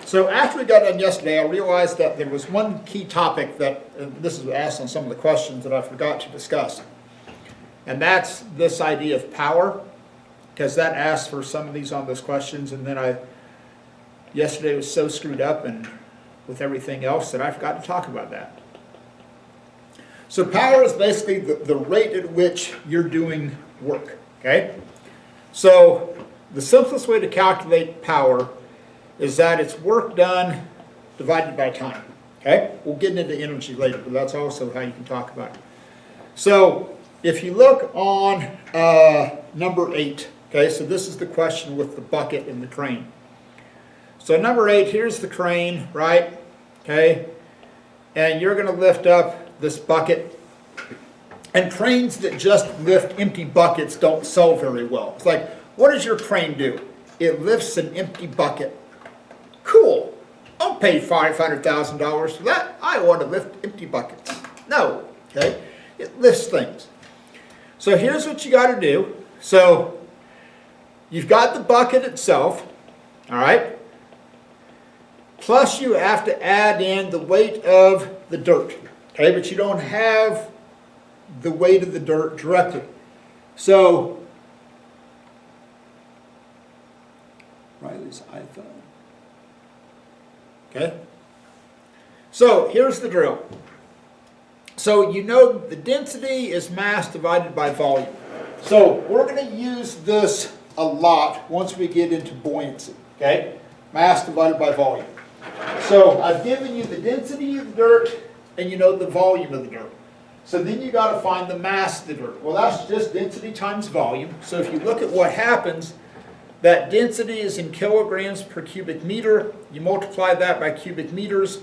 So after we got done yesterday, I realized that there was one key topic that, and this is asked on some of the questions that I forgot to discuss. And that's this idea of power, because that asked for some of these on those questions, and then yesterday was so screwed up and with everything else that I forgot to talk about that. So power is basically the rate at which you're doing work, okay? So the simplest way to calculate power is that it's work done divided by time, okay? We'll get into energy later, but that's also how you can talk about it. So if you look on number 8, okay, so this is the question with the bucket and the crane. So number 8, here's the crane, right? Okay, and you're going to lift up this bucket. And cranes that just lift empty buckets don't sell very well. It's like, what does your crane do? It lifts an empty bucket. Cool. I'll pay $500,000 for that. I want to lift empty buckets. No, okay? It lifts things. So here's what you got to do. So you've got the bucket itself, all right? Plus you have to add in the weight of the dirt, okay? But you don't have the weight of the dirt directly. So, Riley's iPhone. Okay? So here's the drill. So you know the density is mass divided by volume. So we're going to use this a lot once we get into buoyancy. Okay? Mass divided by volume. So I've given you the density of the dirt and you know the volume of the dirt. So then you got to find the mass of the dirt. Well, that's just density times volume. So if you look at what happens, that density is in kilograms per cubic meter. You multiply that by cubic meters.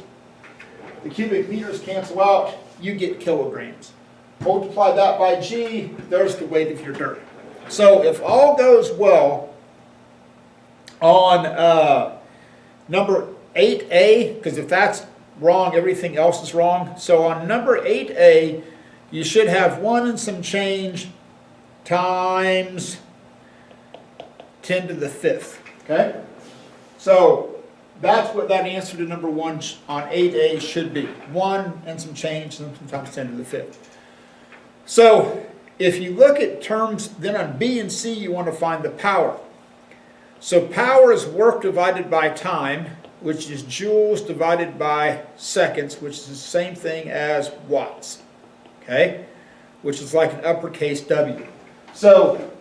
The cubic meters cancel out. You get kilograms. Multiply that by G. There's the weight of your dirt. So if all goes well on number 8A, because if that's wrong, everything else is wrong. So on number 8A, you should have 1 and some change times 10 to the 5th. Okay? So that's what that answer to number 1 on 8A should be. 1 and some change times 10 to the 5th. So if you look at terms, then on B and C, you want to find the power. So power is work divided by time, which is joules divided by seconds, which is the same thing as watts, okay? Which is like an uppercase W. So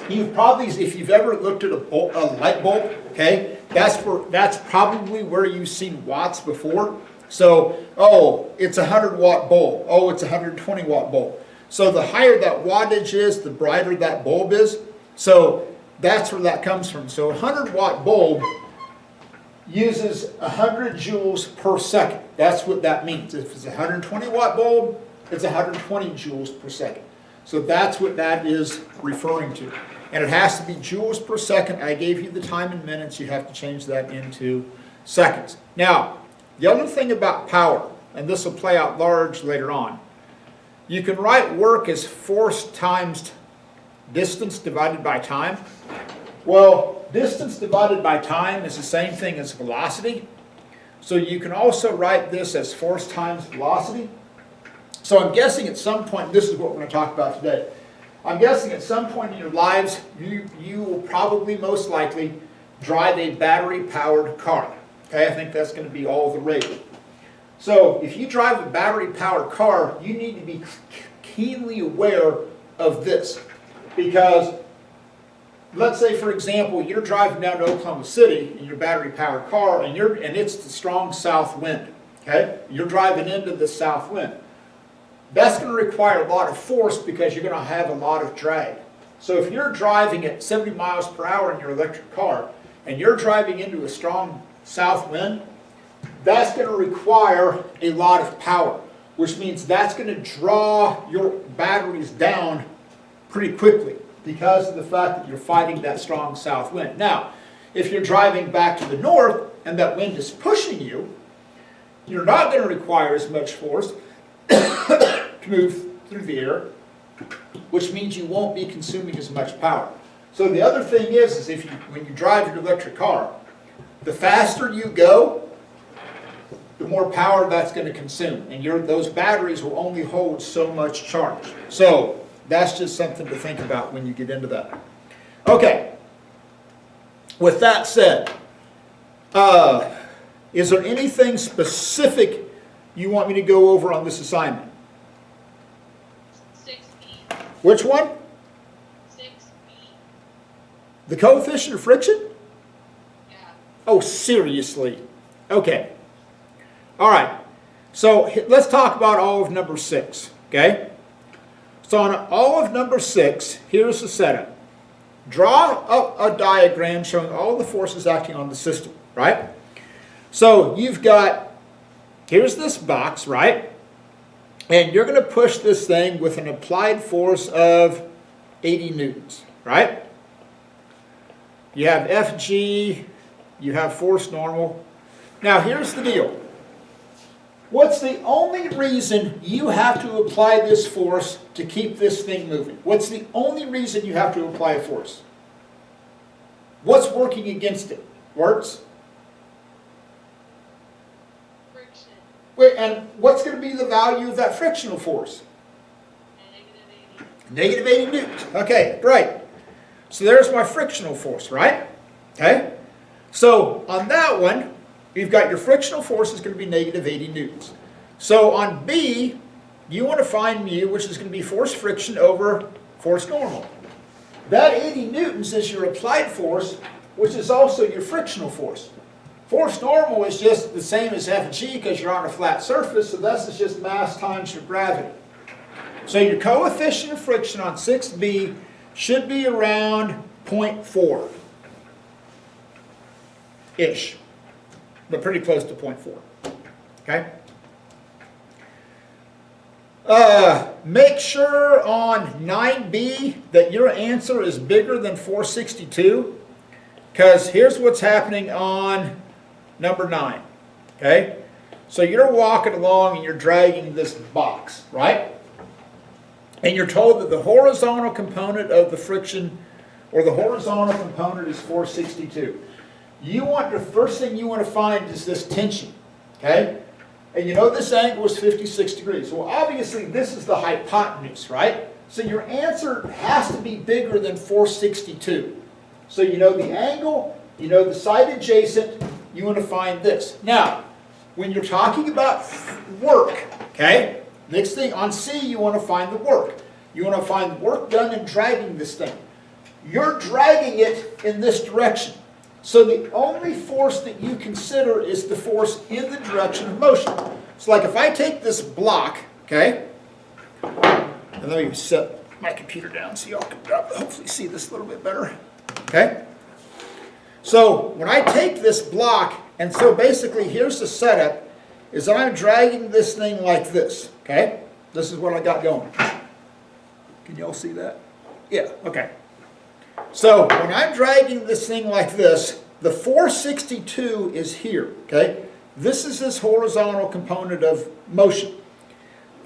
you've probably, if you've ever looked at a light bulb, okay, that's probably where you've seen watts before. So, oh, it's a 100-watt bulb. Oh, it's a 120-watt bulb. So the higher that wattage is, the brighter that bulb is. So that's where that comes from. So a 100-watt bulb uses 100 joules per second. That's what that means. If it's a 120-watt bulb, it's 120 joules per second. So that's what that is referring to. And it has to be joules per second. I gave you the time in minutes. You have to change that into seconds. Now, the other thing about power, and this will play out large later on, you can write work as force times distance divided by time. Well, distance divided by time is the same thing as velocity. So you can also write this as force times velocity. So I'm guessing at some point, this is what we're going to talk about today. I'm guessing at some point in your lives, you will probably most likely drive a battery-powered car. Okay, I think that's going to be all the rage. So if you drive a battery-powered car, you need to be keenly aware of this. Because let's say, for example, you're driving down to Oklahoma City in your battery-powered car, and it's the strong south wind. Okay, you're driving into the south wind. That's going to require a lot of force because you're going to have a lot of drag. So if you're driving at 70 miles per hour in your electric car, and you're driving into a strong south wind, that's going to require a lot of power, which means that's going to draw your batteries down pretty quickly because of the fact that you're fighting that strong south wind. Now, if you're driving back to the north and that wind is pushing you, you're not going to require as much force to move through the air, which means you won't be consuming as much power. So the other thing is if when you drive your electric car, the faster you go, the more power that's going to consume. And those batteries will only hold so much charge. So that's just something to think about when you get into that. Okay. With that said, is there anything specific you want me to go over on this assignment? 6B. Which one? 6B. The coefficient of friction? Yeah. Oh, seriously? Okay. All right. So let's talk about all of number 6. Okay? So on all of number 6, here's the setup. Draw a diagram showing all the forces acting on the system, right? So you've got, here's this box, right? And you're going to push this thing with an applied force of 80 newtons, right? You have Fg, you have force normal. Now here's the deal. What's the only reason you have to apply this force to keep this thing moving? What's the only reason you have to apply a force? What's working against it? Works? Friction. Wait, and what's going to be the value of that frictional force? Negative 80. Negative 80 newtons. Okay, great. So there's my frictional force, right? Okay? So on that one, you've got your frictional force is going to be negative 80 newtons. So on B, you want to find mu, which is going to be force friction over force normal. That 80 newtons is your applied force, which is also your frictional force. Force normal is just the same as Fg because you're on a flat surface, so that's just mass times your gravity. So your coefficient of friction on 6B should be around 0.4-ish, but pretty close to 0.4. Okay? Make sure on 9B that your answer is bigger than 462, because here's what's happening on number 9. Okay? So you're walking along and you're dragging this box, right? And you're told that the horizontal component of the friction, or the horizontal component, is 462. The first thing you want to find is this tension, okay? And you know this angle is 56 degrees. Well, obviously this is the hypotenuse, right? So your answer has to be bigger than 462. So you know the angle, you know the side adjacent, you want to find this. Now, when you're talking about work, okay? Next thing, on C, you want to find the work. You want to find the work done in dragging this thing. You're dragging it in this direction. So the only force that you consider is the force in the direction of motion. So like if I take this block, okay, and let me set my computer down so y'all can hopefully see this a little bit better, okay? So when I take this block, and so basically here's the setup, is that I'm dragging this thing like this, okay? This is what I got going. Can y'all see that? Yeah, okay. So when I'm dragging this thing like this, the 462 is here, okay? This is this horizontal component of motion.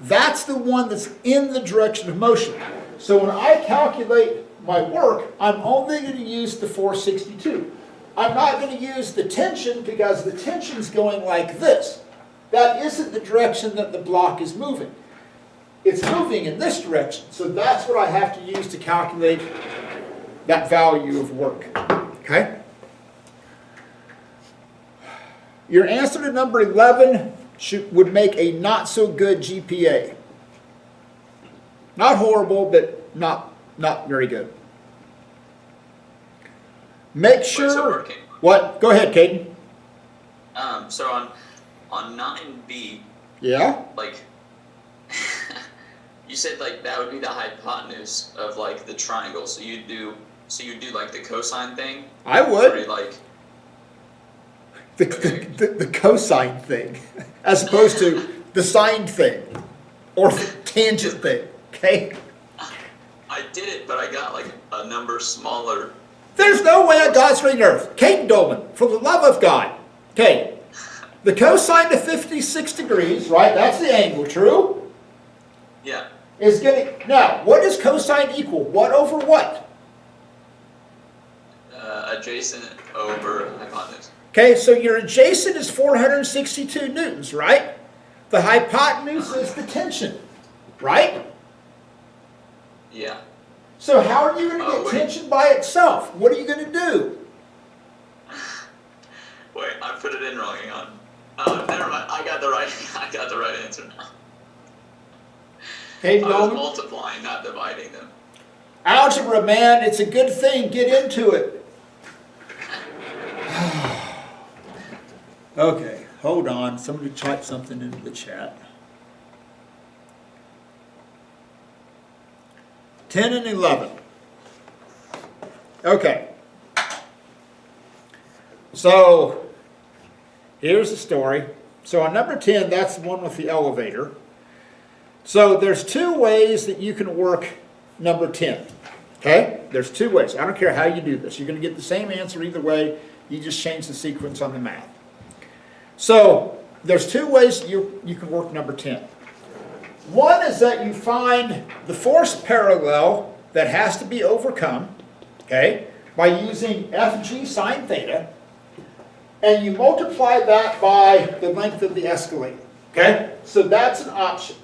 That's the one that's in the direction of motion. So when I calculate my work, I'm only going to use the 462. I'm not going to use the tension because the tension's going like this. That isn't the direction that the block is moving. It's moving in this direction. So that's what I have to use to calculate that value of work. Okay? Your answer to number 11 would make a not so good GPA. Not horrible, but not very good. Make sure. So working. What? Go ahead, Caden. So on 9B, Yeah? like you said, like that would be the hypotenuse of like the triangle. So you do like the cosine thing. I Or would. you, like The cosine thing, as opposed to the sine thing, or the tangent thing, okay? I did it, but I got like a number smaller. There's no way on God's green earth. Caden Dolman, for the love of God. Okay, the cosine of 56 degrees, right, that's the angle, true? Yeah. Is getting, now, what does cosine equal? What over what? Adjacent over hypotenuse. Okay, so your adjacent is 462 newtons, right? The hypotenuse is the tension, right? Yeah. So how are you going to Oh, get wait. tension by itself? What are you going to do? Wait, I put it in wrong. Hang on. Oh, never mind. I got the right. I got the right answer now. Okay, I was Bowman? multiplying, not dividing them. Algebra, man, it's a good thing. Get into it. Okay, hold on. Somebody type something into the chat. 10 and 11. Okay. So, here's the story. So on number 10, that's the one with the elevator. So there's two ways that you can work number 10. Okay? There's two ways. I don't care how you do this. You're going to get the same answer either way. You just change the sequence on the math. So there's two ways you can work number 10. One is that you find the force parallel that has to be overcome, okay, by using FG sine theta, and you multiply that by the length of the escalator, okay? So that's an option.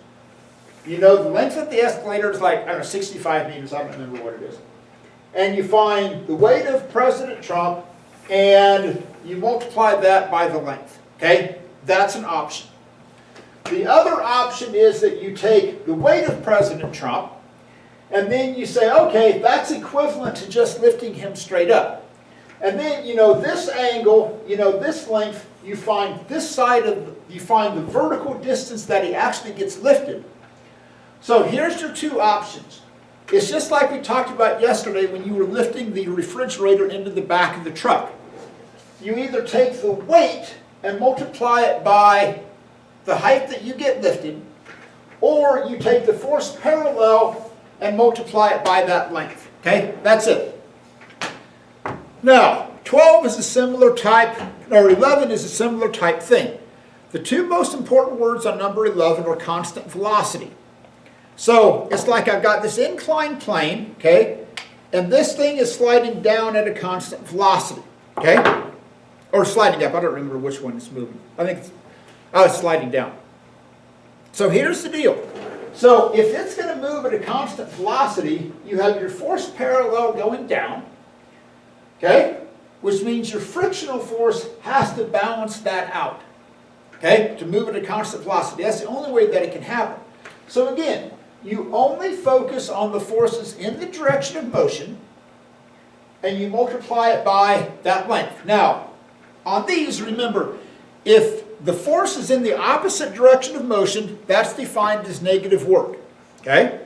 You know, the length of the escalator is like, I don't know, 65 meters, I don't remember what it is. And you find the weight of President Trump, and you multiply that by the length, okay? That's an option. The other option is that you take the weight of President Trump, and then you say, okay, that's equivalent to just lifting him straight up. And then, you know, this angle, you know, this length, you find this side of, you find the vertical distance that he actually gets lifted. So here's your two options. It's just like we talked about yesterday when you were lifting the refrigerator into the back of the truck. You either take the weight and multiply it by the height that you get lifted, or you take the force parallel and multiply it by that length. Okay, that's it. Now, 12 is a similar type, or 11 is a similar type thing. The two most important words on number 11 are constant velocity. So, it's like I've got this inclined plane, okay, and this thing is sliding down at a constant velocity, okay? Or sliding up, I don't remember which one is moving. I think it's sliding down. So here's the deal. So if it's going to move at a constant velocity, you have your force parallel going down, okay? Which means your frictional force has to balance that out, okay? To move at a constant velocity. That's the only way that it can happen. So again, you only focus on the forces in the direction of motion, and you multiply it by that length. Now, on these, remember, if the force is in the opposite direction of motion, that's defined as negative work, okay?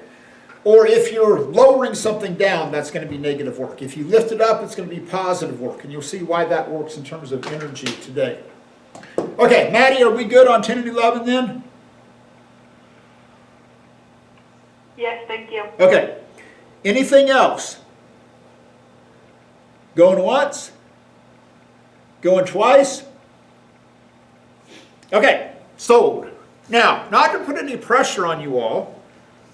Or if you're lowering something down, that's going to be negative work. If you lift it up, it's going to be positive work, and you'll see why that works in terms of energy today. Okay, Maddie, are we good on 10 and 11 then? Yes, thank you. Okay. Anything else? Going once? Going twice? Okay, sold. Now, not to put any pressure on you all,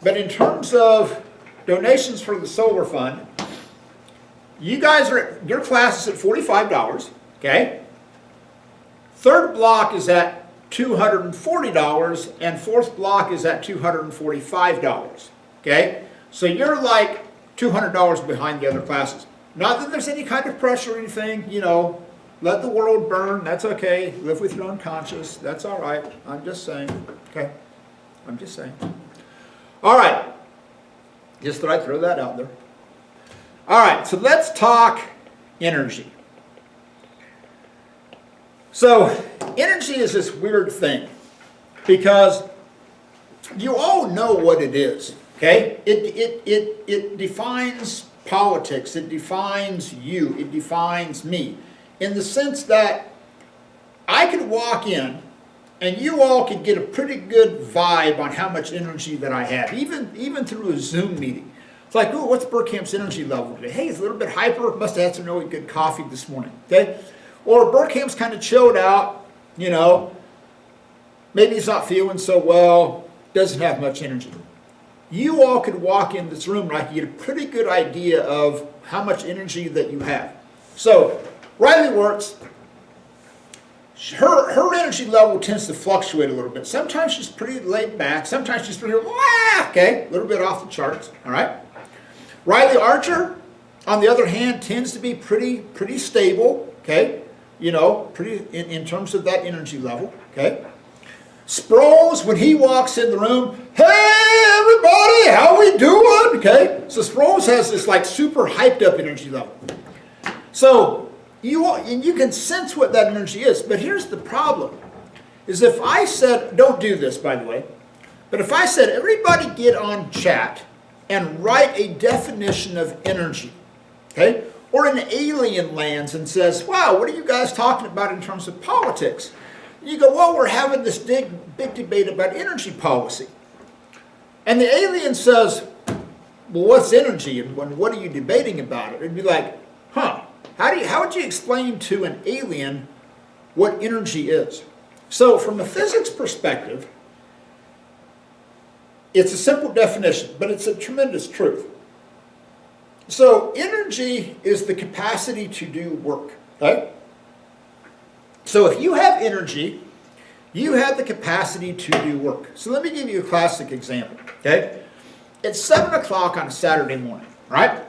but in terms of donations for the solar fund, you guys are, your class is at $45, okay? Third block is at $240, and fourth block is at $245, okay? So you're like $200 behind the other classes. Not that there's any kind of pressure or anything, you know, let the world burn, that's okay. Live with your own conscience, that's all right. I'm just saying, okay? I'm just saying. All right, just thought I'd throw that out there. All right, so let's talk energy. So, energy is this weird thing because you all know what it is, okay? It defines politics, it defines you, it defines me, in the sense that I could walk in and you all could get a pretty good vibe on how much energy that I have, even through a Zoom meeting. It's like, ooh, what's Burkham's energy level today? Hey, it's a little bit hyper, must have had some really good coffee this morning, okay? Or Burkham's kind of chilled out, you know, maybe he's not feeling so well, doesn't have much energy. You all could walk in this room and I could get a pretty good idea of how much energy that you have. So, Riley Works, her energy level tends to fluctuate a little bit. Sometimes she's pretty laid back. Sometimes she's pretty, okay, a little bit off the charts, all right? Riley Archer, on the other hand, tends to be pretty stable, okay? You know, pretty in terms of that energy level, okay? Sproles, when he walks in the room, hey everybody, how we doing? Okay, so Sproles has this like super hyped up energy level. So you can sense what that energy is, but here's the problem, is if I said, don't do this by the way, but if I said everybody get on chat and write a definition of energy, okay, or an alien lands and says, wow, what are you guys talking about in terms of politics? You go, well, we're having this big debate about energy policy. And the alien says, well, what's energy and what are you debating about it? It'd be like, huh, how would you explain to an alien what energy is? So from a physics perspective, it's a simple definition, but it's a tremendous truth. So energy is the capacity to do work, okay? So if you have energy, you have the capacity to do work. So let me give you a classic example, okay? It's 7 o'clock on a Saturday morning, right?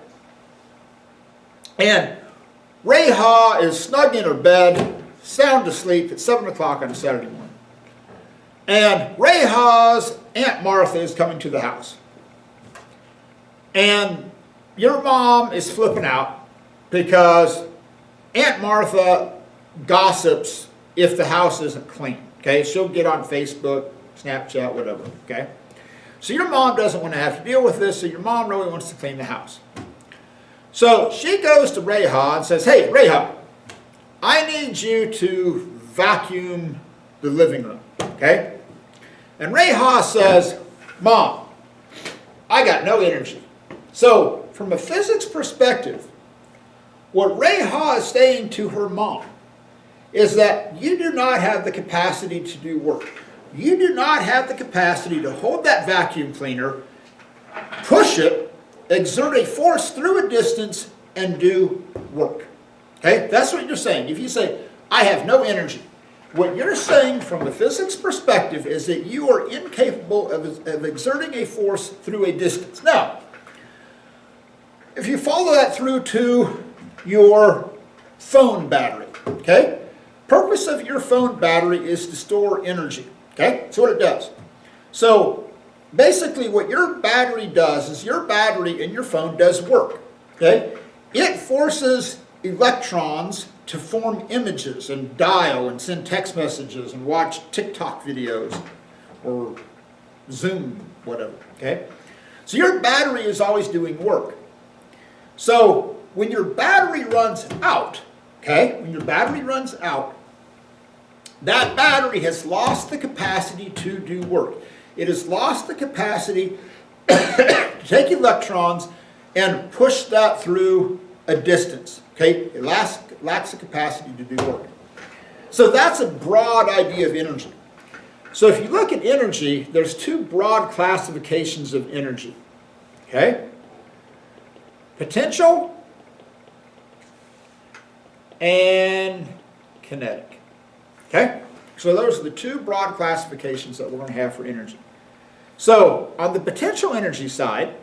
And Reha is snug in her bed, sound asleep at 7 o'clock on a Saturday morning. And Reha's Aunt Martha is coming to the house. And your mom is flipping out because Aunt Martha gossips if the house isn't clean, okay? She'll get on Facebook, Snapchat, whatever, okay? So your mom doesn't want to have to deal with this, so your mom really wants to clean the house. So she goes to Reha and says, hey, Reha, I need you to vacuum the living room, okay? And Reha says, Mom, I got no energy. So from a physics perspective, what Reha is saying to her mom is that you do not have the capacity to do work. You do not have the capacity to hold that vacuum cleaner, push it, exert a force through a distance, and do work. Okay? That's what you're saying. If you say, I have no energy, what you're saying from a physics perspective is that you are incapable of exerting a force through a distance. Now, if you follow that through to your phone battery, okay? Purpose of your phone battery is to store energy, okay? That's what it does. So basically what your battery does is your battery in your phone does work, okay? It forces electrons to form images and dial and send text messages and watch TikTok videos or Zoom, whatever, okay? So your battery is always doing work. So when your battery runs out, okay, when your battery runs out, that battery has lost the capacity to do work. It has lost the capacity to take electrons and push that through a distance, okay? It lacks the capacity to do work. So that's a broad idea of energy. So if you look at energy, there's two broad classifications of energy, okay? Potential and kinetic. Okay? So those are the two broad classifications that we're going to have for energy. So on the potential energy side,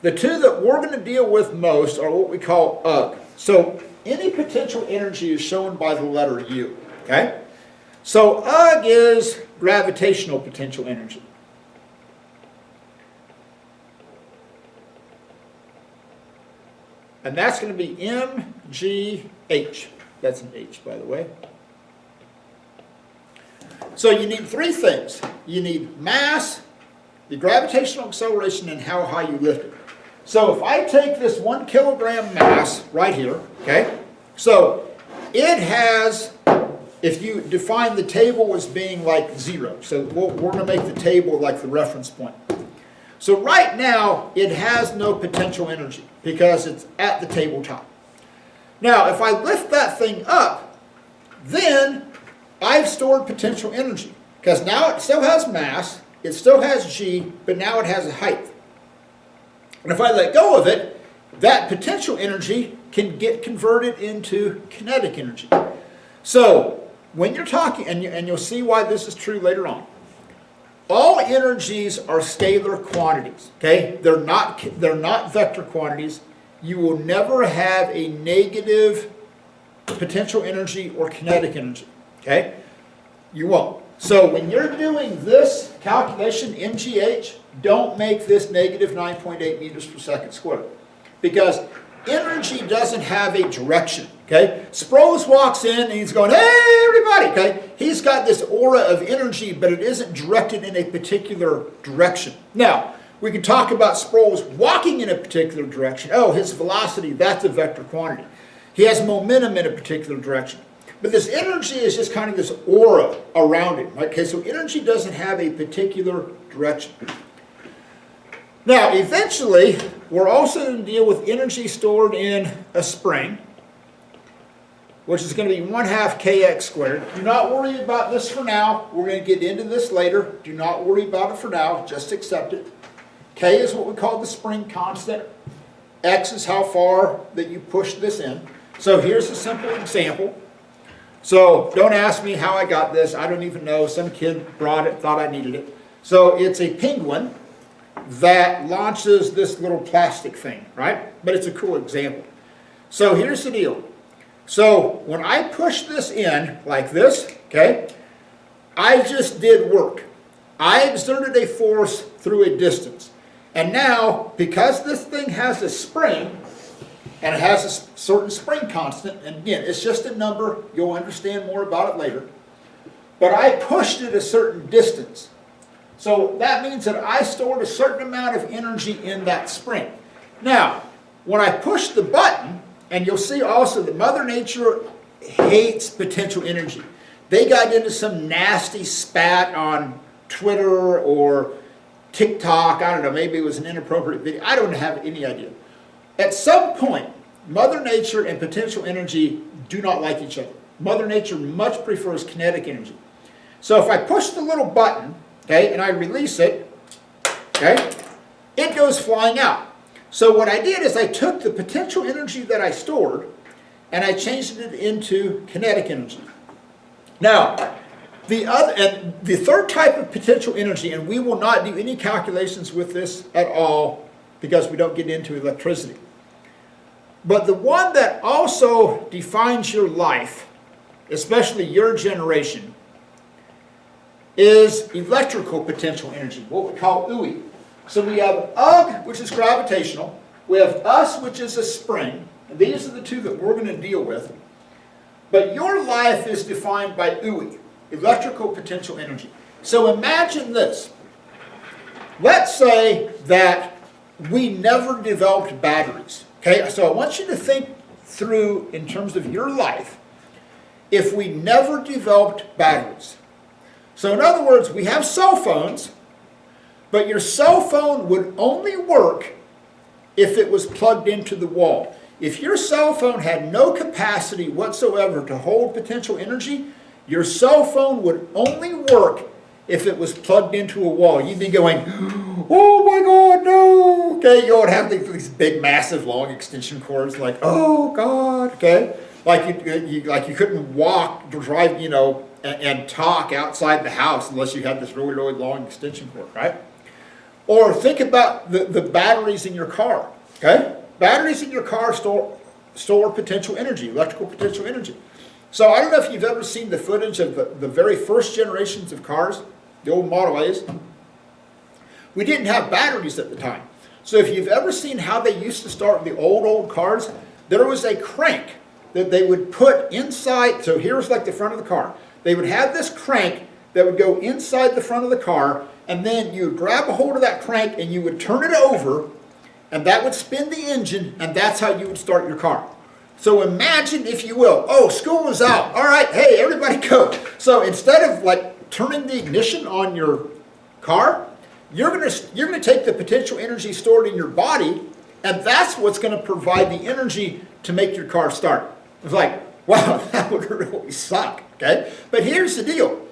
the two that we're going to deal with most are what we call UG. So any potential energy is shown by the letter U. Okay? So UG is gravitational potential energy. And that's going to be mgh. That's an H, by the way. So you need three things. You need mass, the gravitational acceleration, and how high you lift it. So if I take this 1 kilogram mass right here, okay, so it has, if you define the table as being like 0, so we're going to make the table like the reference point. So right now, it has no potential energy because it's at the tabletop. Now, if I lift that thing up, then I've stored potential energy because now it still has mass, it still has g, but now it has a height. And if I let go of it, that potential energy can get converted into kinetic energy. So when you're talking, and you'll see why this is true later on, all energies are scalar quantities, okay? They're not vector quantities. You will never have a negative potential energy or kinetic energy, okay? You won't. So when you're doing this calculation, MGH, don't make this negative 9.8 meters per second squared. Because energy doesn't have a direction, okay? Sproles walks in and he's going, hey, everybody, okay? He's got this aura of energy, but it isn't directed in a particular direction. Now, we can talk about Sproles walking in a particular direction. Oh, his velocity, that's a vector quantity. He has momentum in a particular direction. But this energy is just kind of this aura around it. Okay, so energy doesn't have a particular direction. Now, eventually, we're also going to deal with energy stored in a spring, which is going to be 1/2 kx squared. Do not worry about this for now. We're going to get into this later. Do not worry about it for now. Just accept it. K is what we call the spring constant. X is how far that you push this in. So here's a simple example. So don't ask me how I got this. I don't even know. Some kid brought it, thought I needed it. So it's a penguin that launches this little plastic thing, right? But it's a cool example. So here's the deal. So when I push this in like this, okay, I just did work. I exerted a force through a distance. And now, because this thing has a spring, and it has a certain spring constant, and again, it's just a number, you'll understand more about it later, but I pushed it a certain distance. So that means that I stored a certain amount of energy in that spring. Now, when I push the button, and you'll see also that Mother Nature hates potential energy. They got into some nasty spat on Twitter or TikTok, I don't know, maybe it was an inappropriate video, I don't have any idea. At some point, Mother Nature and potential energy do not like each other. Mother Nature much prefers kinetic energy. So if I push the little button, okay, and I release it, okay, it goes flying out. So what I did is I took the potential energy that I stored and I changed it into kinetic energy. Now, the third type of potential energy, and we will not do any calculations with this at all because we don't get into electricity. But the one that also defines your life, especially your generation, is electrical potential energy, what we call UI. So we have UG, which is gravitational. We have US, which is a spring. And these are the two that we're going to deal with. But your life is defined by UI, electrical potential energy. So imagine this. Let's say that we never developed batteries. Okay, so I want you to think through in terms of your life if we never developed batteries. So in other words, we have cell phones, but your cell phone would only work if it was plugged into the wall. If your cell phone had no capacity whatsoever to hold potential energy, your cell phone would only work if it was plugged into a wall. You'd be going, oh my God, no. Okay, you would have these big, massive, long extension cords like, oh God, okay? Like you couldn't walk, drive, you know, and talk outside the house unless you had this really, really long extension cord, right? Or think about the batteries in your car, okay? Batteries in your car store potential energy, electrical potential energy. So I don't know if you've ever seen the footage of the very first generations of cars, the old Model A's. We didn't have batteries at the time. So if you've ever seen how they used to start the old cars, there was a crank that they would put inside. So here's like the front of the car. They would have this crank that would go inside the front of the car, and then you would grab a hold of that crank and you would turn it over, and that would spin the engine, and that's how you would start your car. So imagine, if you will, oh, school is out. All right, hey, everybody go. So instead of like turning the ignition on your car, you're gonna take the potential energy stored in your body, and that's what's going to provide the energy to make your car start. It's like, wow, that would really suck, okay? But here's the deal.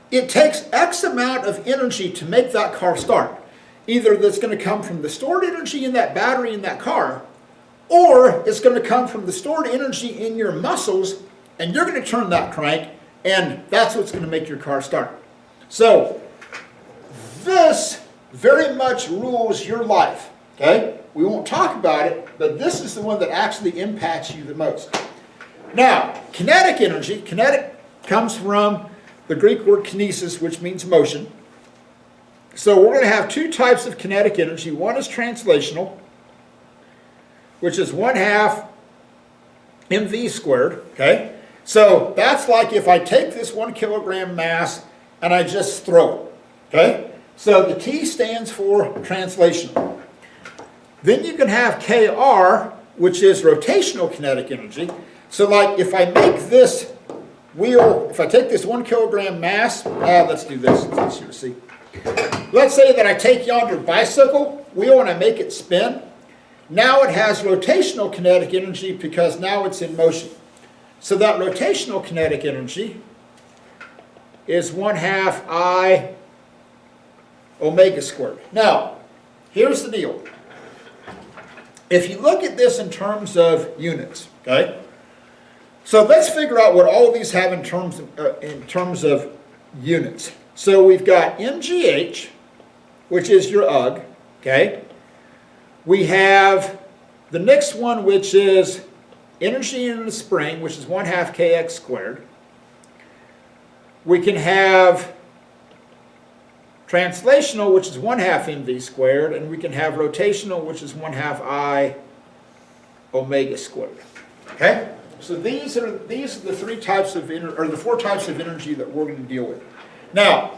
It takes X amount of energy to make that car start. Either that's going to come from the stored energy in that battery in that car, or it's going to come from the stored energy in your muscles and you're going to turn that crank, and that's what's going to make your car start. So this very much rules your life, okay? We won't talk about it, but this is the one that actually impacts you the most. Now, kinetic energy, kinetic comes from the Greek word kinesis, which means motion. So we're going to have two types of kinetic energy. One is translational, which is 1/2 mv squared, okay? So that's like if I take this 1 kilogram mass and I just throw it, okay? So the T stands for translational. Then you can have Kr, which is rotational kinetic energy. So like if I make this wheel, if I take this 1 kilogram mass, let's do this, it's easier to see. Let's say that I take yonder bicycle wheel and I make it spin. Now it has rotational kinetic energy because now it's in motion. So that rotational kinetic energy is 1/2 I omega squared. Now, here's the deal. If you look at this in terms of units, okay? So let's figure out what all of these have in terms of units. So we've got mgh, which is your UG, okay? We have the next one, which is energy in the spring, which is 1/2 kx squared. We can have translational, which is 1/2 mv squared, and we can have rotational, which is 1/2 I omega squared. Okay? So these are the three types of the four types of energy that we're going to deal with. Now,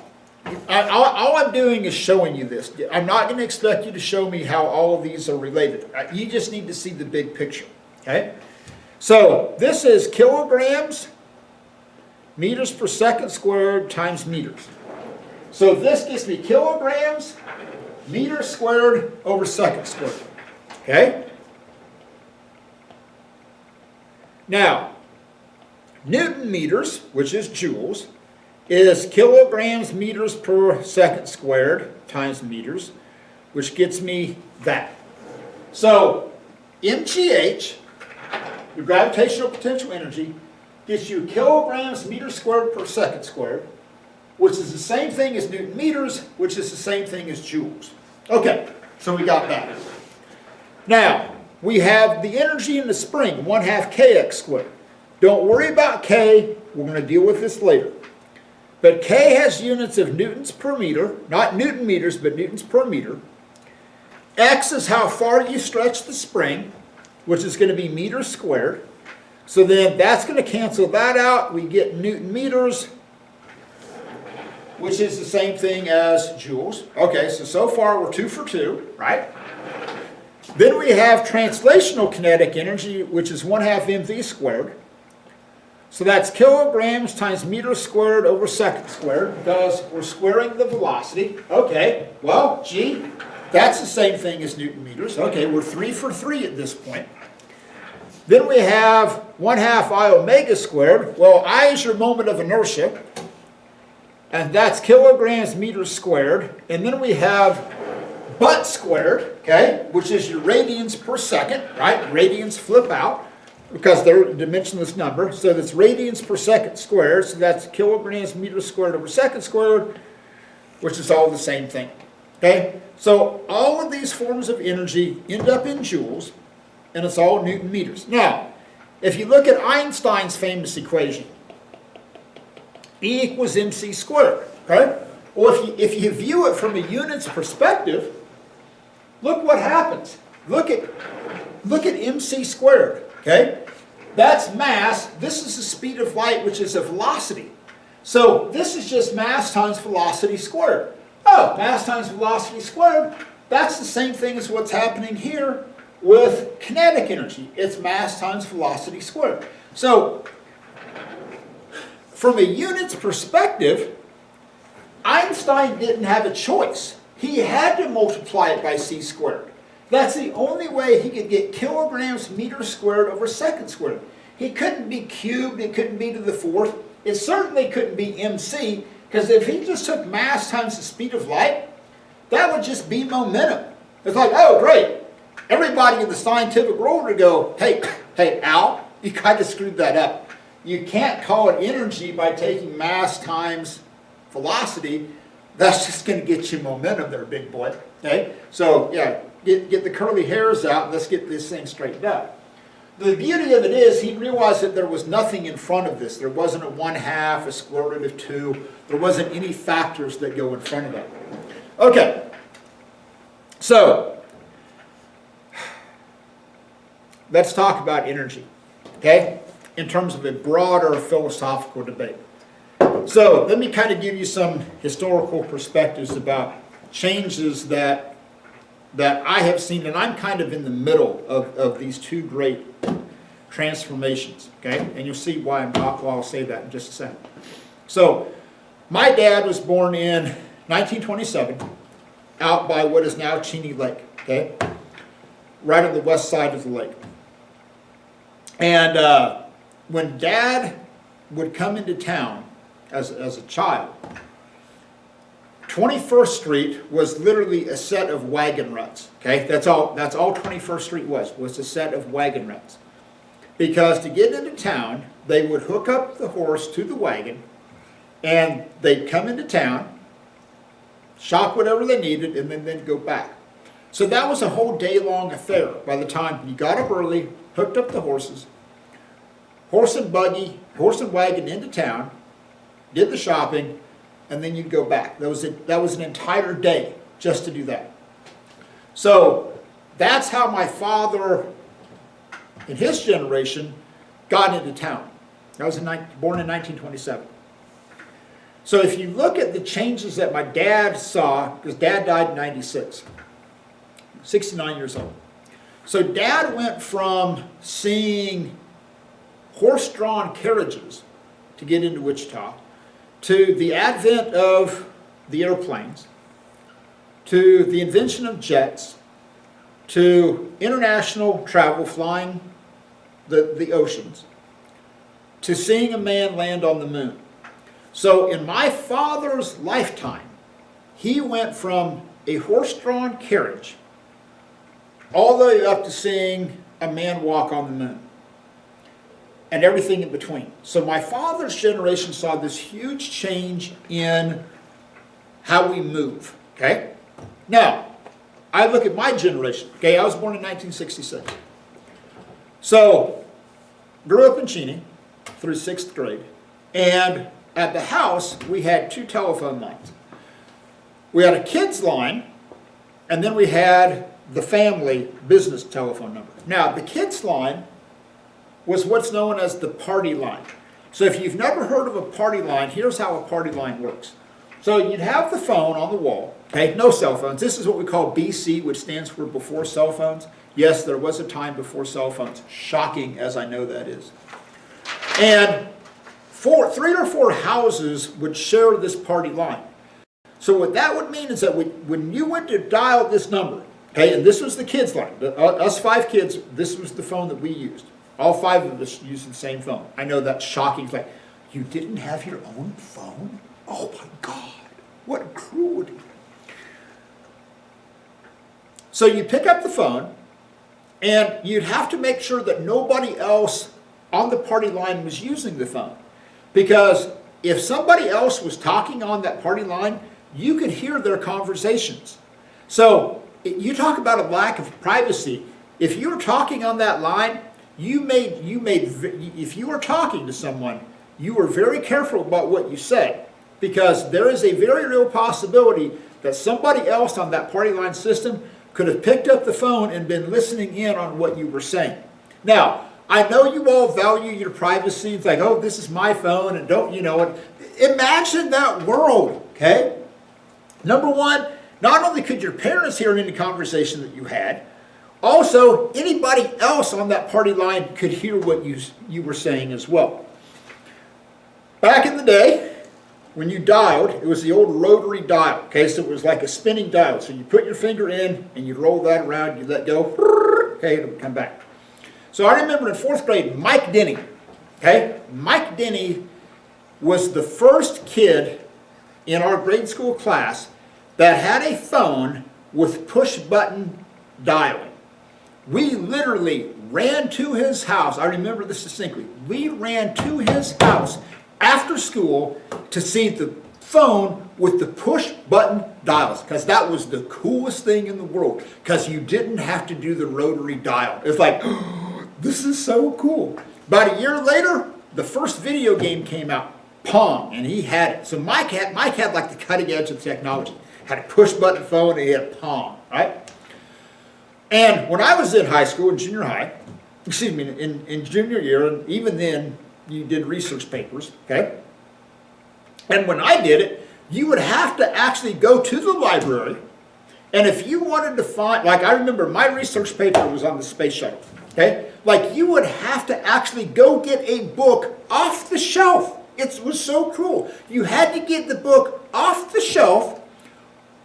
all I'm doing is showing you this. I'm not going to expect you to show me how all of these are related. You just need to see the big picture. Okay? So this is kilograms meters per second squared times meters. So this gives me kilograms meters squared over second squared. Okay? Now, Newton meters, which is joules, is kilograms meters per second squared times meters, which gets me that. So mgh, your gravitational potential energy, gets you kilograms meters squared per second squared, which is the same thing as Newton meters, which is the same thing as joules. Okay, so we got that. Now, we have the energy in the spring, 1/2 kx squared. Don't worry about K, we're going to deal with this later. But K has units of newtons per meter, not Newton meters, but newtons per meter. X is how far you stretch the spring, which is going to be meters squared. So then that's going to cancel that out. We get Newton meters, which is the same thing as joules. Okay, so far we're 2 for 2, right? Then we have translational kinetic energy, which is 1/2 mv squared. So that's kilograms times meters squared over second squared, because we're squaring the velocity. Okay, well, gee, that's the same thing as Newton meters. Okay, we're 3 for 3 at this point. Then we have 1/2 I omega squared. Well, I is your moment of inertia, and that's kilograms meters squared. And then we have butt squared, okay, which is your radians per second, right? Radians flip out because they're a dimensionless number. So that's radians per second squared. So that's kilograms meters squared over second squared, which is all the same thing, okay? So all of these forms of energy end up in joules, and it's all Newton meters. Now, if you look at Einstein's famous equation, E equals mc squared, okay? Or if you view it from a units perspective, look what happens. Look at mc squared, okay? That's mass. This is the speed of light, which is a velocity. So this is just mass times velocity squared. Oh, mass times velocity squared, that's the same thing as what's happening here with kinetic energy. It's mass times velocity squared. So from a units perspective, Einstein didn't have a choice. He had to multiply it by c squared. That's the only way he could get kilograms meters squared over second squared. He couldn't be cubed, it couldn't be to the fourth. It certainly couldn't be mc, because if he just took mass times the speed of light, that would just be momentum. It's like, oh great, everybody in the scientific world would go, hey Al, you kind of screwed that up. you can't call it energy by taking mass times velocity. That's just going to get you momentum there, big boy. Okay? So, yeah, get the curly hairs out and let's get this thing straightened out. The beauty of it is he realized that there was nothing in front of this. There wasn't a 1/2, a square root of 2. There wasn't any factors that go in front of that. Okay. So, let's talk about energy, okay, in terms of a broader philosophical debate. So let me kind of give you some historical perspectives about changes that I have seen, and I'm kind of in the middle of these two great transformations, okay, and you'll see why I'll say that in just a second. So my dad was born in 1927 out by what is now Cheney Lake, okay, right on the west side of the lake. And when Dad would come into town as a child, 21st Street was literally a set of wagon ruts. Okay, that's all 21st Street was a set of wagon ruts. Because to get into town, they would hook up the horse to the wagon, and they'd come into town, shop whatever they needed, and then they'd go back. So that was a whole day-long affair. By the time you got up early, hooked up the horses, horse and wagon into town, did the shopping, and then you'd go back. That was an entire day just to do that. So that's how my father, in his generation, got into town. I was born in 1927. So if you look at the changes that my dad saw, because Dad died in 96, 69 years old. So Dad went from seeing horse-drawn carriages to get into Wichita, to the advent of the airplanes, to the invention of jets, to international travel, flying the oceans, to seeing a man land on the moon. So in my father's lifetime, he went from a horse-drawn carriage all the way up to seeing a man walk on the moon, and everything in between. So my father's generation saw this huge change in how we move, okay? Now, I look at my generation, okay? I was born in 1966. So, grew up in Cheney through 6th grade, and at the house, we had 2 telephone lines. We had a kids line, and then we had the family business telephone number. Now, the kids line was what's known as the party line. So if you've never heard of a party line, here's how a party line works. So you'd have the phone on the wall, okay, no cell phones. This is what we call BC, which stands for before cell phones. Yes, there was a time before cell phones. Shocking as I know that is. And 3 or 4 houses would share this party line. So what that would mean is that when you went to dial this number, okay, and this was the kids line, us 5 kids, this was the phone that we used. All 5 of us used the same phone. I know that's shocking. It's like, you didn't have your own phone? Oh my God, what cruelty. So you pick up the phone, and you'd have to make sure that nobody else on the party line was using the phone. Because if somebody else was talking on that party line, you could hear their conversations. So you talk about a lack of privacy. If you were talking on that line, if you were talking to someone, you were very careful about what you said, because there is a very real possibility that somebody else on that party line system could have picked up the phone and been listening in on what you were saying. Now, I know you all value your privacy. It's like, oh, this is my phone, and don't you know it. Imagine that world, okay? Number one, not only could your parents hear any conversation that you had, also, anybody else on that party line could hear what you were saying as well. Back in the day, when you dialed, it was the old rotary dial, okay? So it was like a spinning dial. So you put your finger in, and you roll that around, you let go, okay, it would come back. So I remember in 4th grade, Mike Denny, okay? Mike Denny was the first kid in our grade school class that had a phone with push-button dialing. We literally ran to his house. I remember this distinctly. We ran to his house after school to see the phone with the push button dials, because that was the coolest thing in the world, because you didn't have to do the rotary dial. It's like, oh, this is so cool. About a year later, the first video game came out, Pong, and he had it. So Mike had like the cutting edge of technology. Had a push button phone and he had Pong, right? And when I was in high school, in junior high, excuse me, in junior year, and even then you did research papers, okay? And when I did it, you would have to actually go to the library, and if you wanted to find, like I remember my research paper was on the space shuttle, okay? Like you would have to actually go get a book off the shelf. It was so cool. You had to get the book off the shelf,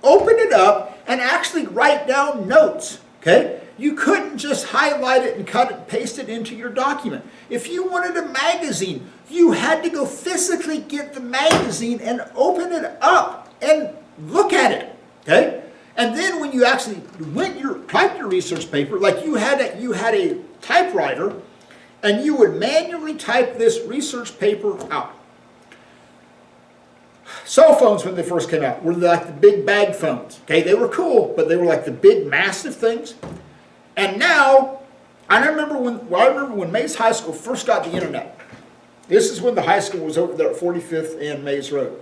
open it up, and actually write down notes, okay? You couldn't just highlight it and cut it, paste it into your document. If you wanted a magazine, you had to go physically get the magazine and open it up and look at it, okay? And then when you actually typed your research paper, like you had a typewriter, and you would manually type this research paper out. Cell phones, when they first came out, were like the big bag phones, okay? They were cool, but they were like the big, massive things. And now, I remember when Mays High School first got the internet. This is when the high school was over there at 45th and Mays Road.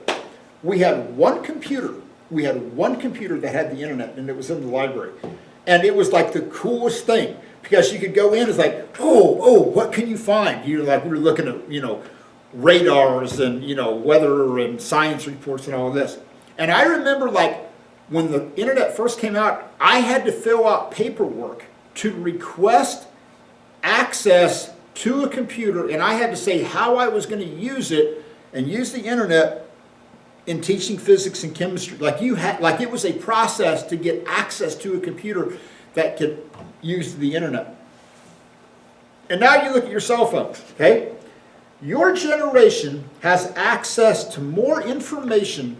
We had one computer. We had one computer that had the internet, and it was in the library. And it was like the coolest thing, because you could go in, it's like, oh, what can you find? We were looking at, radars and, weather and science reports and all of this. And I remember, like, when the internet first came out, I had to fill out paperwork to request access to a computer, and I had to say how I was going to use it and use the internet in teaching physics and chemistry. Like it was a process to get access to a computer that could use the internet. And now you look at your cell phones, okay? Your generation has access to more information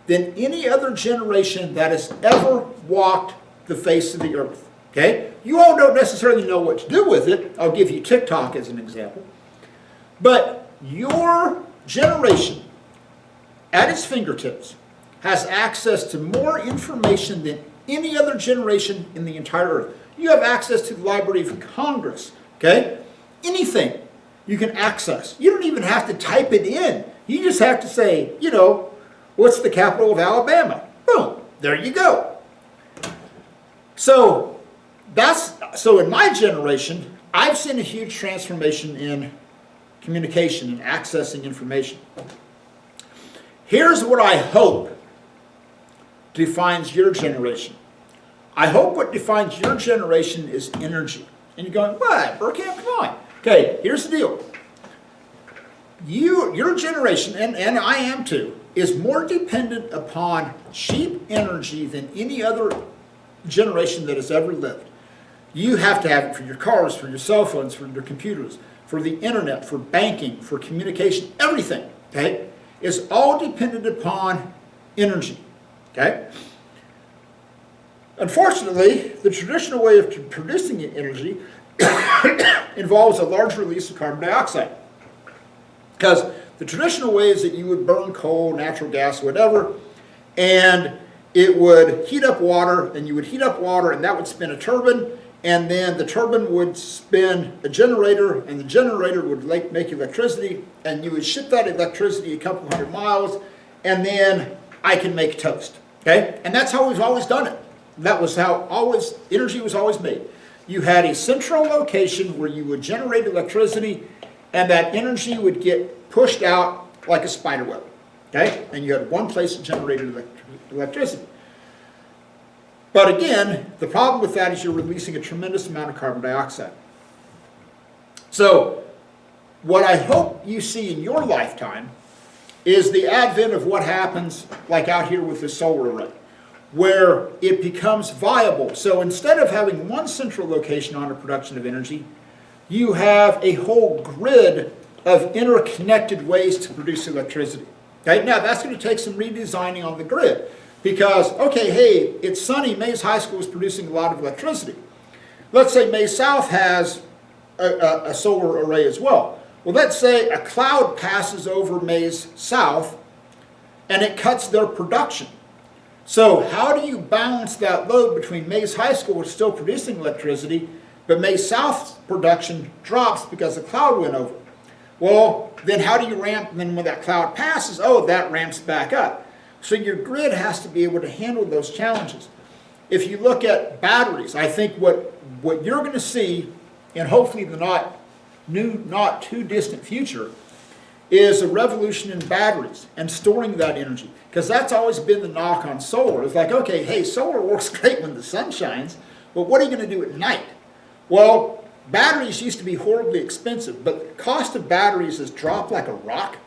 than any other generation that has ever walked the face of the earth, okay? You all don't necessarily know what to do with it. I'll give you TikTok as an example. But your generation, at its fingertips, has access to more information than any other generation in the entire earth. You have access to the Library of Congress, okay? Anything you can access. You don't even have to type it in. You just have to say, what's the capital of Alabama? Boom, there you go. So in my generation, I've seen a huge transformation in communication and accessing information. Here's what I hope defines your generation. I hope what defines your generation is energy. And you're going, what, Burkham, come on. Okay, here's the deal. Your generation, and I am too, is more dependent upon cheap energy than any other generation that has ever lived. You have to have it for your cars, for your cell phones, for your computers, for the internet, for banking, for communication, everything, okay, is all dependent upon energy, okay? Unfortunately, the traditional way of producing energy involves a large release of carbon dioxide. Because the traditional way is that you would burn coal, natural gas, whatever, and it would heat up water, and you would heat up water, and that would spin a turbine, and then the turbine would spin a generator, and the generator would make electricity, and you would ship that electricity a couple hundred miles, and then I can make toast, okay? And that's how we've always done it. That was how energy was always made. You had a central location where you would generate electricity, and that energy would get pushed out like a spider web, okay? And you had one place that generated electricity. But again, the problem with that is you're releasing a tremendous amount of carbon dioxide. So, what I hope you see in your lifetime is the advent of what happens like out here with the solar array, where it becomes viable. So instead of having one central location on a production of energy, you have a whole grid of interconnected ways to produce electricity. Okay? Now that's going to take some redesigning on the grid, because, okay, hey, it's sunny, Mays High School is producing a lot of electricity. Let's say Mays South has a solar array as well. Well, let's say a cloud passes over Mays South and it cuts their production. So how do you balance that load between Mays High School, which is still producing electricity, but Mays South's production drops because the cloud went over? Well, then how do you ramp, and then when that cloud passes, oh, that ramps back up. So your grid has to be able to handle those challenges. If you look at batteries, I think what you're going to see, and hopefully the not too distant future, is a revolution in batteries and storing that energy. Because that's always been the knock on solar. It's like, okay, hey, solar works great when the sun shines, but what are you going to do at night? Well, batteries used to be horribly expensive, but the cost of batteries has dropped like a rock.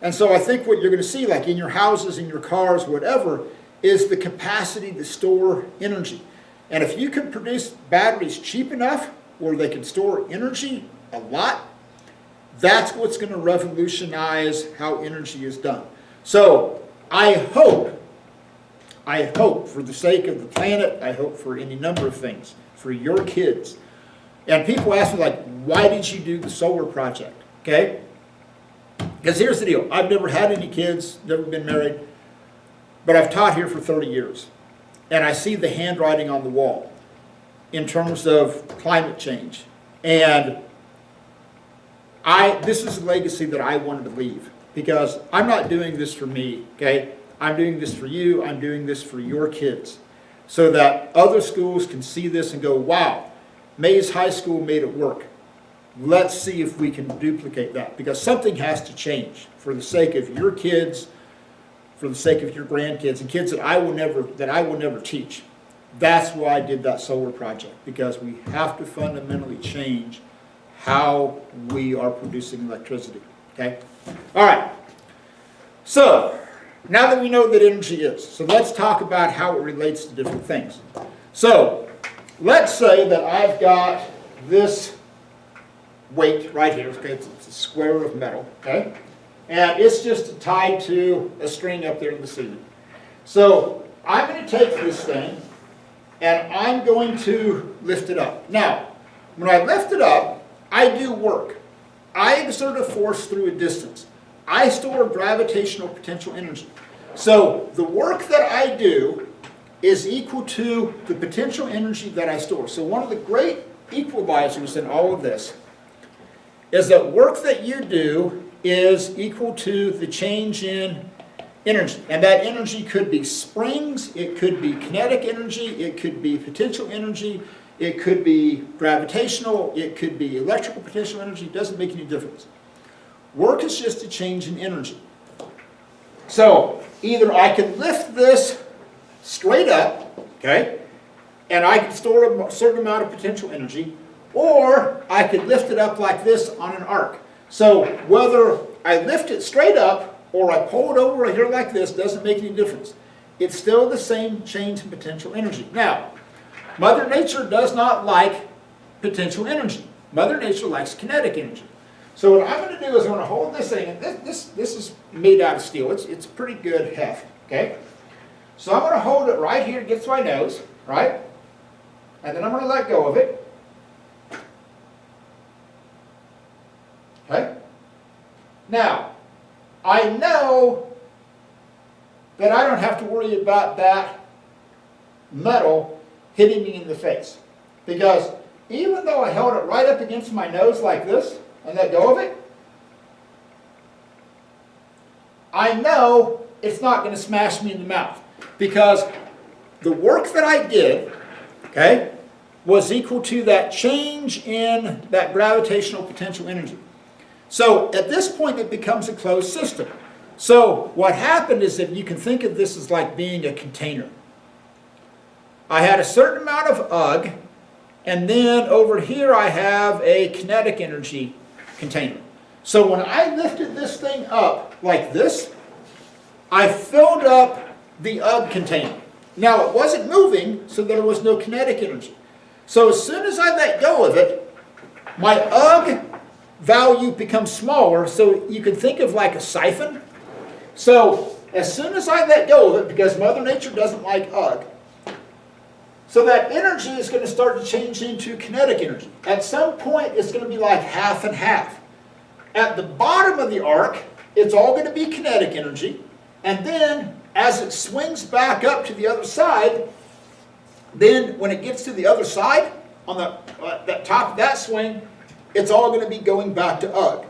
And so I think what you're going to see, like in your houses, in your cars, whatever, is the capacity to store energy. And if you can produce batteries cheap enough where they can store energy a lot, that's what's going to revolutionize how energy is done. So I hope for the sake of the planet, I hope for any number of things, for your kids. And people ask me, like, why did you do the solar project? Okay? Because here's the deal. I've never had any kids, never been married, but I've taught here for 30 years. And I see the handwriting on the wall in terms of climate change. And this is a legacy that I wanted to leave, because I'm not doing this for me, okay? I'm doing this for you. I'm doing this for your kids, so that other schools can see this and go, wow, Mays High School made it work. Let's see if we can duplicate that, because something has to change for the sake of your kids, for the sake of your grandkids, and kids that I will never teach. That's why I did that solar project, because we have to fundamentally change how we are producing electricity, okay? All right, so now that we know that energy is, so let's talk about how it relates to different things. So let's say that I've got this weight right here, okay? It's a square of metal, okay? And it's just tied to a string up there in the ceiling. So I'm going to take this thing and I'm going to lift it up. Now, when I lift it up, I do work. I exert a force through a distance. I store gravitational potential energy. So the work that I do is equal to the potential energy that I store. So one of the great equalizers in all of this is that work that you do is equal to the change in energy. And that energy could be springs, it could be kinetic energy, it could be potential energy, it could be gravitational, it could be electrical potential energy. It doesn't make any difference. Work is just a change in energy. So either I can lift this straight up, okay, and I can store a certain amount of potential energy, or I could lift it up like this on an arc. So whether I lift it straight up or I pull it over here like this doesn't make any difference. It's still the same change in potential energy. Now, Mother Nature does not like potential energy. Mother Nature likes kinetic energy. So what I'm going to do is I'm going to hold this thing, and this is made out of steel. It's pretty good heft, okay? So I'm going to hold it right here against my nose, right? And then I'm going to let go of it. Okay? Now, I know that I don't have to worry about that metal hitting me in the face. Because even though I held it right up against my nose like this and let go of it, I know it's not going to smash me in the mouth. Because the work that I did, okay, was equal to that change in that gravitational potential energy. So at this point it becomes a closed system. So what happened is that you can think of this as like being a container. I had a certain amount of UG, and then over here I have a kinetic energy container. So when I lifted this thing up like this, I filled up the UG container. Now it wasn't moving, so there was no kinetic energy. So as soon as I let go of it, my UG value becomes smaller, so you can think of like a siphon. So as soon as I let go of it, because Mother Nature doesn't like UG, So that energy is going to start to change into kinetic energy. At some point, it's going to be like half and half. At the bottom of the arc, it's all going to be kinetic energy. And then, as it swings back up to the other side, then when it gets to the other side, on the top of that swing, it's all going to be going back to UG.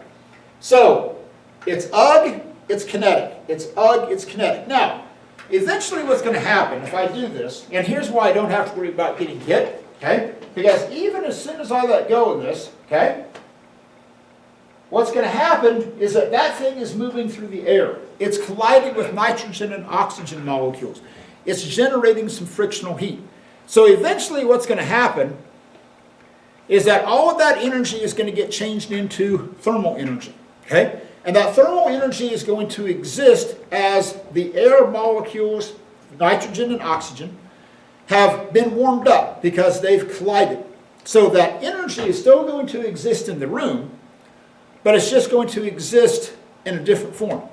So, it's UG, it's kinetic. It's UG, it's kinetic. Now, eventually what's going to happen if I do this, and here's why I don't have to worry about getting hit, okay? Because even as soon as I let go of this, okay, what's going to happen is that that thing is moving through the air. It's colliding with nitrogen and oxygen molecules. It's generating some frictional heat. So eventually what's going to happen is that all of that energy is going to get changed into thermal energy, okay? And that thermal energy is going to exist as the air molecules, nitrogen and oxygen, have been warmed up because they've collided. So that energy is still going to exist in the room, but it's just going to exist in a different form.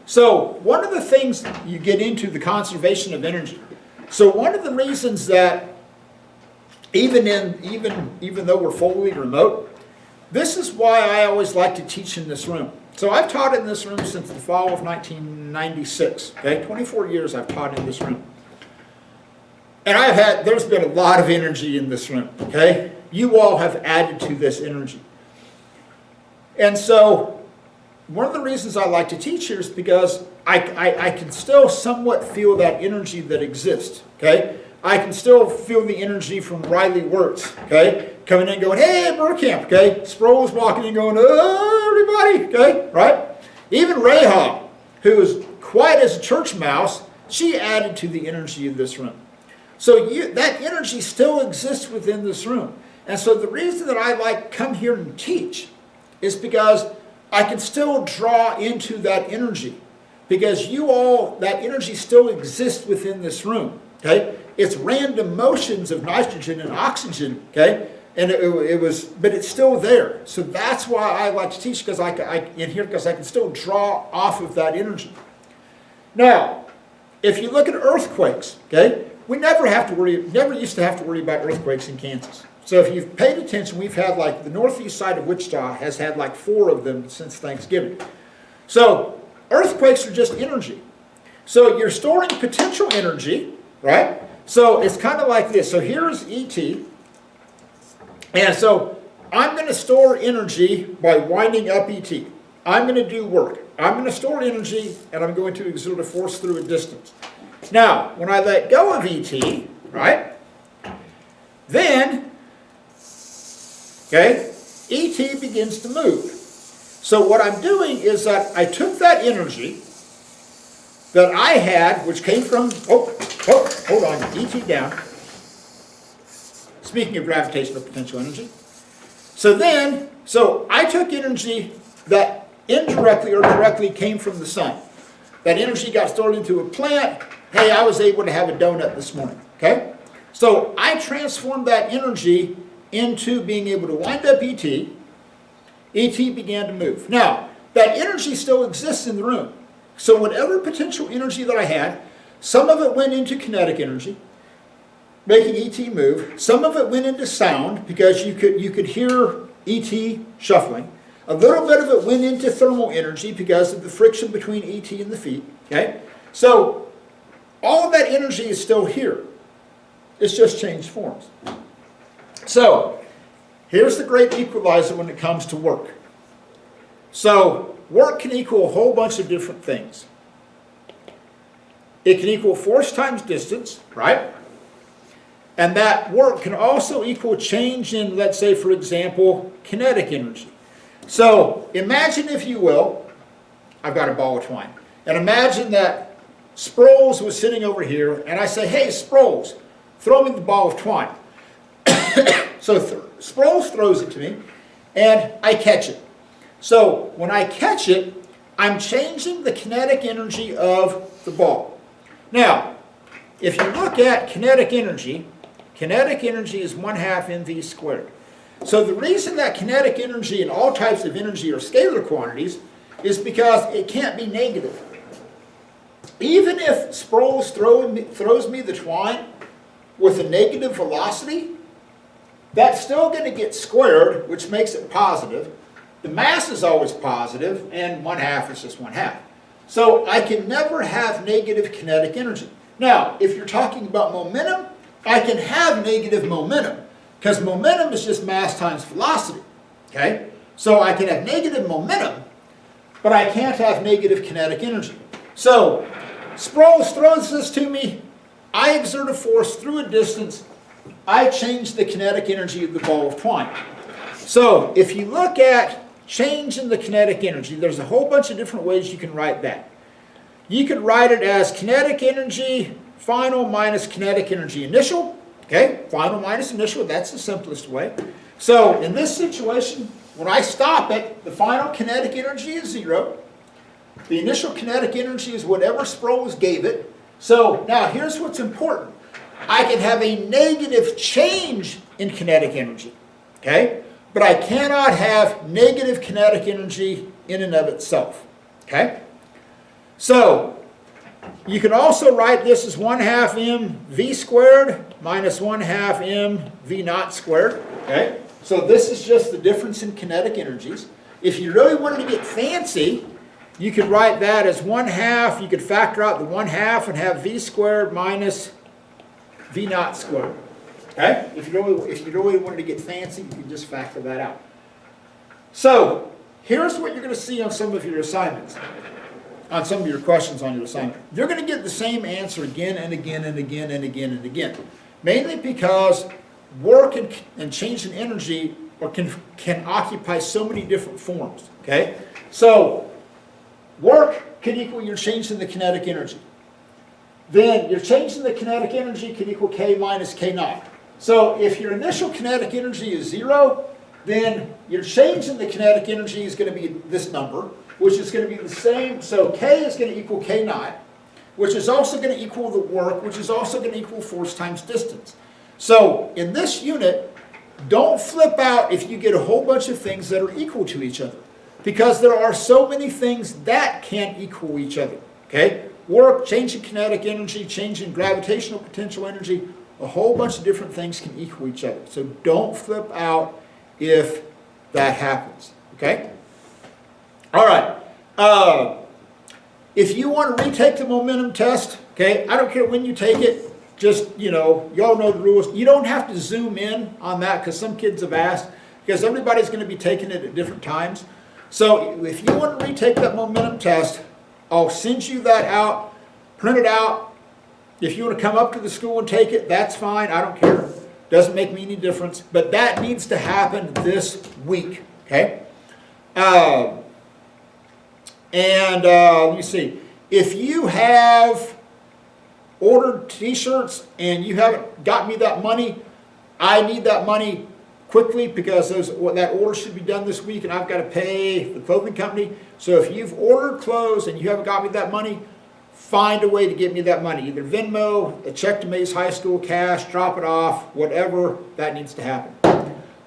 So one of the things you get into the conservation of energy. So one of the reasons that even though we're fully remote, this is why I always like to teach in this room. So I've taught in this room since the fall of 1996. Okay, 24 years I've taught in this room. And there's been a lot of energy in this room, okay? You all have added to this energy. And so one of the reasons I like to teach here is because I can still somewhat feel that energy that exists, okay? I can still feel the energy from Riley Wirtz, okay? Coming in going, hey, Burkamp, okay? Sproul's walking in going, oh, everybody, okay? Right? Even Rahab, who is quiet as a church mouse, she added to the energy of this room. So that energy still exists within this room. And so the reason that I come here and teach is because I can still draw into that energy. Because that energy still exists within this room, okay? It's random motions of nitrogen and oxygen, okay? And but it's still there. So that's why I like to teach because I can still draw off of that energy. Now, if you look at earthquakes, okay, we never used to have to worry about earthquakes in Kansas. So if you've paid attention, we've had the northeast side of Wichita has had 4 of them since Thanksgiving. So earthquakes are just energy. So you're storing potential energy, right? So it's kind of like this. So here's ET. And so I'm going to store energy by winding up ET. I'm going to do work. I'm going to store energy, and I'm going to exert a force through a distance. Now, when I let go of ET, right, then, okay, ET begins to move. So what I'm doing is that I took that energy that I had, which came from, hold on, ET down. Speaking of gravitational potential energy. So I took energy that indirectly or directly came from the sun. That energy got stored into a plant. Hey, I was able to have a donut this morning, okay? So I transformed that energy into being able to wind up ET. ET began to move. Now, that energy still exists in the room. So whatever potential energy that I had, some of it went into kinetic energy, making ET move. Some of it went into sound because you could hear ET shuffling. A little bit of it went into thermal energy because of the friction between ET and the feet. Okay? So all of that energy is still here. It's just changed forms. So here's the great equalizer when it comes to work. So work can equal a whole bunch of different things. It can equal force times distance, right? And that work can also equal change in, let's say, for example, kinetic energy. So imagine, if you will, I've got a ball of twine. And imagine that Sproles was sitting over here, and I say, hey, Sproles, throw me the ball of twine. So Sproles throws it to me, and I catch it. So when I catch it, I'm changing the kinetic energy of the ball. Now, if you look at kinetic energy is 1/2 mv squared. So the reason that kinetic energy and all types of energy are scalar quantities is because it can't be negative. Even if Sproles throws me the twine, with a negative velocity, that's still going to get squared, which makes it positive. The mass is always positive, and 1/2 is just 1/2. So I can never have negative kinetic energy. Now, if you're talking about momentum, I can have negative momentum, because momentum is just mass times velocity. Okay? So I can have negative momentum, but I can't have negative kinetic energy. So Sproles throws this to me. I exert a force through a distance. I change the kinetic energy of the ball of twine. So if you look at change in the kinetic energy, there's a whole bunch of different ways you can write that. You could write it as kinetic energy final minus kinetic energy initial. Okay, final minus initial, that's the simplest way. So in this situation, when I stop it, the final kinetic energy is 0. The initial kinetic energy is whatever Sproles gave it. So now here's what's important. I can have a negative change in kinetic energy, okay? But I cannot have negative kinetic energy in and of itself, okay? So you can also write this as 1/2 mv squared minus 1/2 mv naught squared, okay? So this is just the difference in kinetic energies. If you really wanted to get fancy, you could write that as 1/2, you could factor out the 1/2 and have v squared minus v naught squared. Okay? If you really wanted to get fancy, you can just factor that out. So, here's what you're going to see on some of your assignments, on some of your questions on your assignment. You're going to get the same answer again and again and again and again and again. Mainly because work and change in energy can occupy so many different forms. Okay? So, work can equal your change in the kinetic energy. Then your change in the kinetic energy can equal K minus K naught. So if your initial kinetic energy is 0, then your change in the kinetic energy is going to be this number, which is going to be the same. So K is going to equal K naught, which is also going to equal the work, which is also going to equal force times distance. So in this unit, don't flip out if you get a whole bunch of things that are equal to each other, because there are so many things that can't equal each other. Okay? Work, change in kinetic energy, change in gravitational potential energy, a whole bunch of different things can equal each other. So don't flip out if that happens. Okay? All right. If you want to retake the momentum test, okay, I don't care when you take it, just, y'all know the rules. You don't have to zoom in on that, because some kids have asked, because everybody's going to be taking it at different times. So if you want to retake that momentum test, I'll send you that out, print it out. If you want to come up to the school and take it, that's fine. I don't care. Doesn't make me any difference. But that needs to happen this week. Okay? Let me see. If you have ordered t-shirts and you haven't got me that money, I need that money quickly, because that order should be done this week and I've got to pay the clothing company. So if you've ordered clothes and you haven't got me that money, find a way to get me that money. Either Venmo, a check to Mays High School, cash, drop it off, whatever, that needs to happen.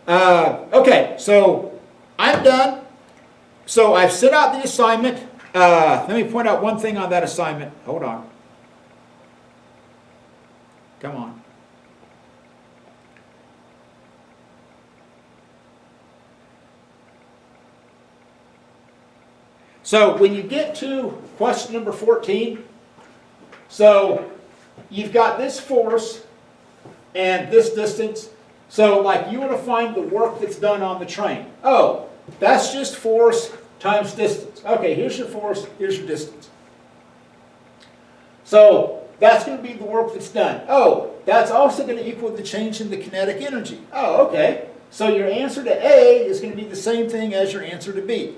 Okay, so I'm done. So I've sent out the assignment. Let me point out one thing on that assignment. Hold on. Come on. So when you get to question number 14, so you've got this force and this distance. So like you want to find the work that's done on the train. Oh, that's just force times distance. Okay, here's your force, here's your distance. So that's going to be the work that's done. Oh, that's also going to equal the change in the kinetic energy. Oh, okay. So your answer to A is going to be the same thing as your answer to B.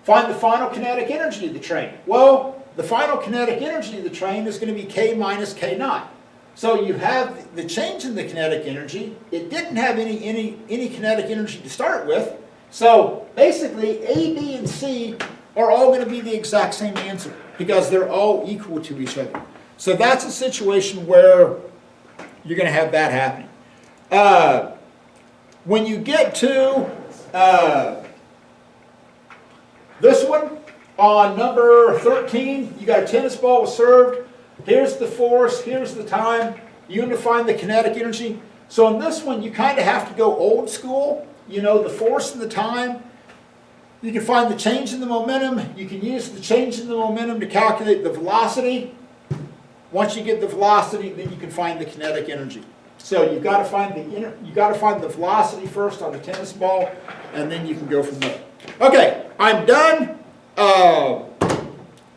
Find the final kinetic energy of the train. Well, the final kinetic energy of the train is going to be K minus K naught. So you have the change in the kinetic energy. It didn't have any kinetic energy to start with. So basically, A, B, and C are all going to be the exact same answer, because they're all equal to each other. So that's a situation where you're going to have that happening. When you get to this one, on number 13, you got a tennis ball served. Here's the force, here's the time. you need to find the kinetic energy. So in this one, you kind of have to go old school. You know, the force and the time. You can find the change in the momentum. You can use the change in the momentum to calculate the velocity. Once you get the velocity, then you can find the kinetic energy. So you've got to find the velocity first on a tennis ball, and then you can go from there. Okay, I'm done.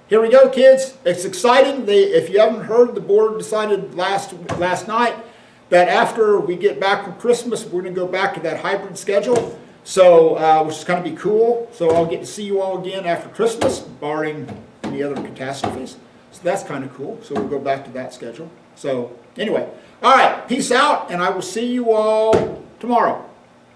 Here we go, kids. It's exciting. If you haven't heard, the board decided last night that after we get back from Christmas, we're going to go back to that hybrid schedule. So, which is going to be cool. So I'll get to see you all again after Christmas, barring any other catastrophes. So that's kind of cool. So we'll go back to that schedule. So anyway, all right, peace out, and I will see you all tomorrow.